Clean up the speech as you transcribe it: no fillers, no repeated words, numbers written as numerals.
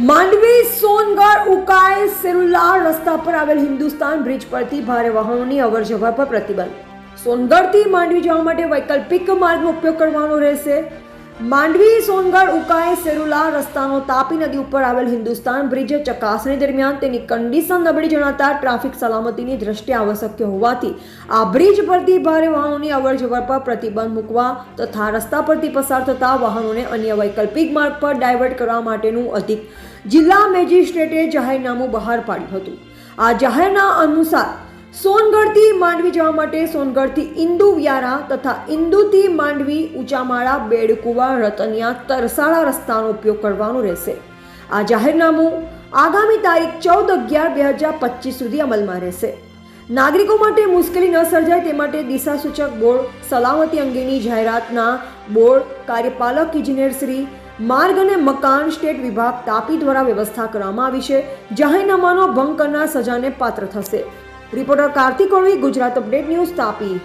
માંડવી સોનગઢ ઉકાઈ સેરુલા રસ્તા પર આવેલ હિન્દુસ્તાન બ્રિજ પરથી ભારે વાહનોની અવરજવર પર પ્રતિબંધ. સોનગઢથી માંડવી જવા માટે વૈકલ્પિક માર્ગનો ઉપયોગ કરવાનો રહેશે. માંડવી સોનગઢ ઉકાઈ સેરુલા રસ્તાનો તાપી નદી ઉપર આવેલ હિન્દુસ્તાન બ્રિજ ચકાસણી દરમિયાન તેની કન્ડિશન નબળી જણાતા ટ્રાફિક સલામતીની દ્રષ્ટિએ આવશ્યક હોવાથી આ બ્રિજ પરથી ભારે વાહનોની અવરજવર પર પ્રતિબંધ મૂકવા તથા રસ્તા પરથી પસાર થતા વાહનોને અન્ય વૈકલ્પિક માર્ગ પર ડાયવર્ટ કરવા માટેનું અધિક જિલ્લા મેજિસ્ટ્રેટે જાહેરનામું બહાર પાડ્યું હતું. આ જાહેરનામા અનુસાર સોનગઢથી માંડવી જવા માટે સોનગઢથી ઇન્દુ વ્યારા તથા ઇન્દુથી માંડવી ઊંચામાળા બેડકુવા રતનિયા તરસાળા રસ્તાનો ઉપયોગ કરવાનો રહેશે. આ જાહેરનામું આગામી તારીખ 14/11/2025 સુધી અમલમાં રહેશે. નાગરિકો માટે મુશ્કેલી ન સર્જાય તે માટે દિશાસૂચક બોર્ડ, સલામતી અંગેની જાહેરાતના બોર્ડ, કાર્યપાલક ઇજનેર શ્રી, માર્ગ અને મકાન સ્ટેટ વિભાગ તાપી દ્વારા વ્યવસ્થા કરવામાં આવી છે. જાહેરનામાનો ભંગ કરનાર સજાને પાત્ર થશે. Reporter Kartik Olvi, Gujarat update news, Tapi.